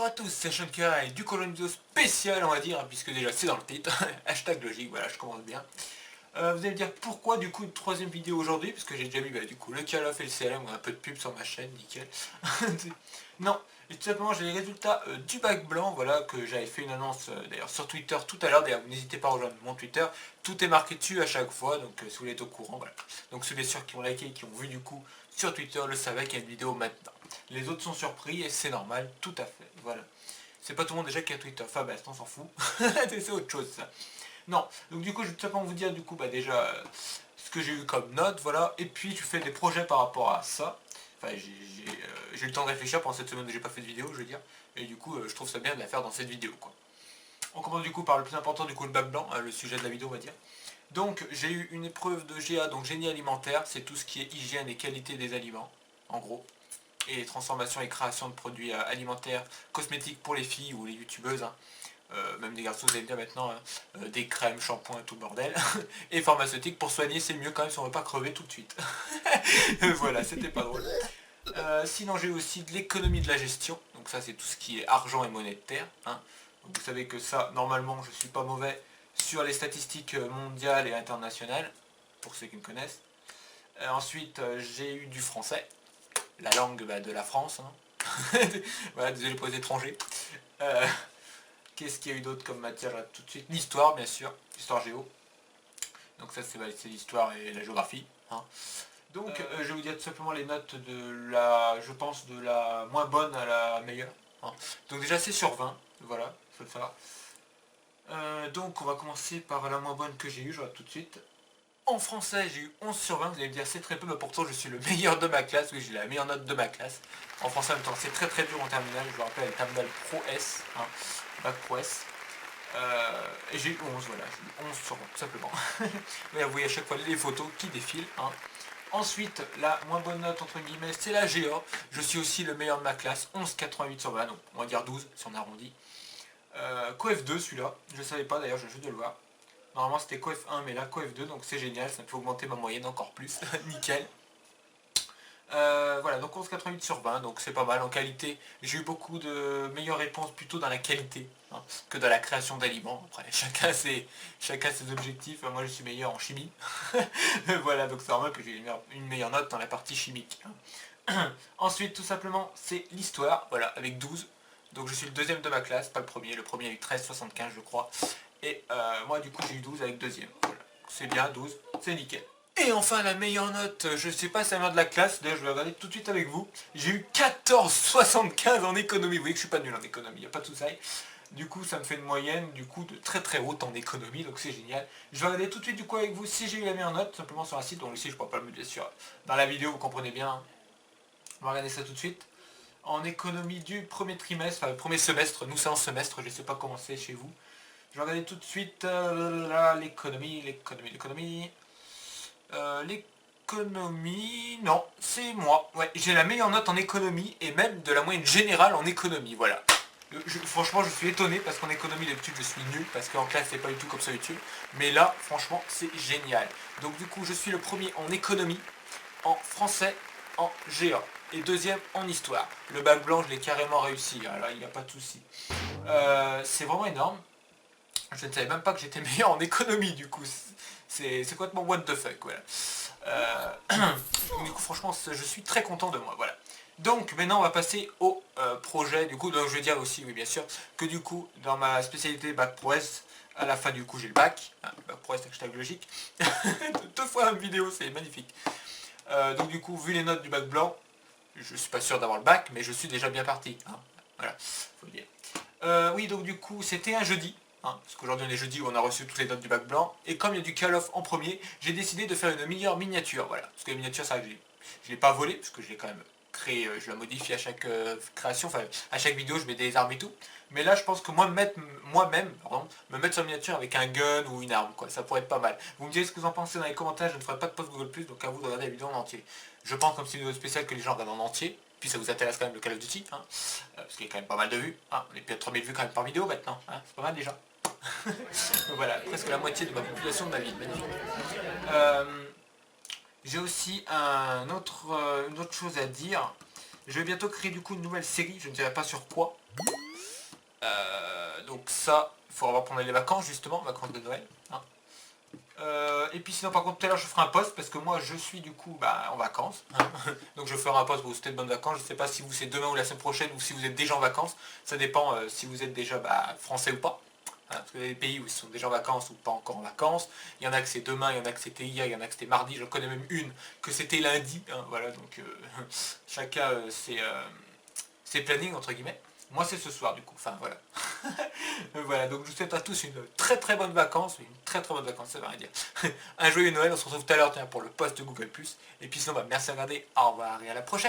Bonjour à tous, c'est Shunka et du coup une vidéo spéciale on va dire, puisque déjà c'est dans le titre, hashtag logique, voilà je commence bien. Vous allez me dire pourquoi du coup une troisième vidéo aujourd'hui, parce que j'ai déjà mis du coup le Call of et le CLM, un peu de pub sur ma chaîne, nickel. Non, et tout simplement j'ai les résultats du bac blanc, voilà, que j'avais fait une annonce d'ailleurs sur Twitter tout à l'heure, d'ailleurs n'hésitez pas à rejoindre mon Twitter, tout est marqué dessus à chaque fois, donc si vous voulez être au courant, voilà. Donc ceux bien sûr qui ont liké et qui ont vu du coup sur Twitter le savaient qu'il y a une vidéo maintenant. Les autres sont surpris et c'est normal, tout à fait, voilà. C'est pas tout le monde déjà qui a Twitter, enfin bah on s'en fout, c'est autre chose ça. Non, donc du coup je vais tout simplement vous dire du coup bah déjà ce que j'ai eu comme note, voilà, et puis je fais des projets par rapport à ça. Enfin j'ai eu le temps de réfléchir pendant cette semaine où j'ai pas fait de vidéo, je veux dire, et du coup je trouve ça bien de la faire dans cette vidéo quoi. On commence du coup par le plus important du coup le bac blanc, hein, le sujet de la vidéo on va dire. Donc j'ai eu une épreuve de GA, donc génie alimentaire, c'est tout ce qui est hygiène et qualité des aliments, en gros. Et transformation et création de produits alimentaires, cosmétiques pour les filles ou les youtubeuses, hein. Même des garçons vous allez me dire maintenant, hein, des crèmes, shampoings et tout le bordel. Et pharmaceutique pour soigner c'est mieux quand même si on ne veut pas crever tout de suite. Voilà, c'était pas drôle. Sinon j'ai aussi de l'économie de la gestion, donc ça c'est tout ce qui est argent et monnaie de terre, hein. Donc, vous savez que ça normalement je suis pas mauvais sur les statistiques mondiales et internationales, pour ceux qui me connaissent. Ensuite j'ai eu du français, la langue de la France, hein. Voilà, désolé pour les étrangers. Qu'est-ce qu'il y a eu d'autre comme matière là tout de suite? L'histoire bien sûr, l'histoire géo. Donc ça c'est l'histoire et la géographie, hein. Donc je vais vous dire tout simplement les notes de la, je pense, de la moins bonne à la meilleure, hein. Donc déjà c'est sur 20, voilà, il faut le savoir. Donc on va commencer par la moins bonne que j'ai eue, je vois tout de suite. En français j'ai eu 11 sur 20, vous allez me dire c'est très peu, mais pourtant je suis le meilleur de ma classe, oui j'ai la meilleure note de ma classe. En français en même temps c'est très très dur en terminale, je vous rappelle le terminal Pro S, hein, Bac Pro S. Et j'ai eu 11, voilà, j'ai eu 11 sur 20, tout simplement. Mais vous voyez à chaque fois les photos qui défilent, hein. Ensuite, la moins bonne note entre guillemets, c'est la GA. Je suis aussi le meilleur de ma classe, 11,88 sur 20, donc on va dire 12 si on arrondit. CoF2 celui-là, je ne savais pas d'ailleurs, je viens juste de le voir. Normalement c'était CoF1 mais là CoF2, donc c'est génial, ça me fait augmenter ma moyenne encore plus, nickel. Voilà, donc 11,88 sur 20, donc c'est pas mal en qualité. J'ai eu beaucoup de meilleures réponses plutôt dans la qualité, hein, que dans la création d'aliments. Après, chacun ses objectifs. Moi, je suis meilleur en chimie. Voilà, donc c'est normal que j'ai une meilleure note dans la partie chimique, hein. Ensuite, tout simplement, c'est l'histoire, voilà, avec 12. Donc je suis le deuxième de ma classe, pas le premier a eu 13,75 je crois. Et moi, du coup, j'ai eu 12 avec deuxième. Voilà. C'est bien, 12, c'est nickel. Et enfin la meilleure note, je sais pas si c'est la meilleure de la classe, d'ailleurs je vais regarder tout de suite avec vous. J'ai eu 14,75 en économie, vous voyez que je suis pas nul en économie, il n'y a pas de souci. Du coup ça me fait une moyenne du coup de très très haute en économie, donc c'est génial. Je vais regarder tout de suite du coup avec vous si j'ai eu la meilleure note, simplement sur un site, donc ici je ne pourrais pas le mettre sûr. Dans la vidéo vous comprenez bien, on va regarder ça tout de suite. En économie du premier trimestre, enfin premier semestre, nous c'est en semestre, je ne sais pas comment c'est chez vous. Je vais regarder tout de suite l'économie. L'économie, non, c'est moi. Ouais, j'ai la meilleure note en économie et même de la moyenne générale en économie, voilà. Franchement, je suis étonné parce qu'en économie d'habitude je suis nul parce qu'en classe c'est pas du tout comme ça YouTube. Mais là, franchement, c'est génial. Donc du coup, je suis le premier en économie, en français, en GA et deuxième en histoire. Le bac blanc, je l'ai carrément réussi. Hein, là, il n'y a pas de souci. C'est vraiment énorme. Je ne savais même pas que j'étais meilleur en économie du coup. C'est complètement what the fuck, voilà. Du coup franchement je suis très content de moi, voilà. Donc maintenant on va passer au projet du coup, donc je vais dire aussi, oui bien sûr, que du coup dans ma spécialité bac pro S, à la fin du coup j'ai le bac, hein, bac pro S hashtag logique, deux fois une vidéo, c'est magnifique. Donc du coup vu les notes du bac blanc, je suis pas sûr d'avoir le bac, mais je suis déjà bien parti, hein. Voilà, faut le dire. Oui donc du coup c'était un jeudi, hein, parce qu'aujourd'hui on est jeudi où on a reçu toutes les notes du bac blanc, et comme il y a du call-off en premier, j'ai décidé de faire une meilleure miniature, voilà, parce que la miniature c'est vrai que je l'ai pas volée, parce que je l'ai quand même créé, je la modifie à chaque création, enfin à chaque vidéo je mets des armes et tout, mais là je pense que moi-même, me mettre sur miniature avec un gun ou une arme, quoi, ça pourrait être pas mal. Vous me direz ce que vous en pensez dans les commentaires, je ne ferai pas de post Google+, donc à vous de regarder la vidéo en entier. Je pense comme c'est une vidéo spéciale que les gens regardent en entier, puis ça vous intéresse quand même le Call of Duty, hein, parce qu'il y a quand même pas mal de vues, hein, on est plus à 3000 vues quand même par vidéo maintenant, hein, c'est pas mal déjà. Donc voilà, presque la moitié de ma population de ma ville, magnifique. J'ai aussi une autre chose à dire. Je vais bientôt créer du coup une nouvelle série, je ne dirai pas sur quoi. Donc ça, il faut avoir pendant les vacances justement, vacances de Noël. Hein. Et puis sinon par contre tout à l'heure je ferai un post parce que moi je suis du coup en vacances. Hein. Donc je ferai un post pour vous souhaiter de bonnes vacances. Je ne sais pas si vous c'est demain ou la semaine prochaine ou si vous êtes déjà en vacances. Ça dépend si vous êtes déjà français ou pas. Hein, parce qu'il y a des pays où ils sont déjà en vacances ou pas encore en vacances. Il y en a que c'est demain, il y en a que c'était hier, il y en a que c'était mardi. J'en connais même une que c'était lundi. Hein, voilà, donc chacun ses plannings entre guillemets. Moi c'est ce soir du coup, enfin voilà. Voilà, donc je vous souhaite à tous une très très bonne vacances, une très très bonne vacances, ça veut rien dire. Un joyeux Noël, on se retrouve tout à l'heure pour le post de Google+. Et puis sinon, merci à regarder, au revoir et à la prochaine.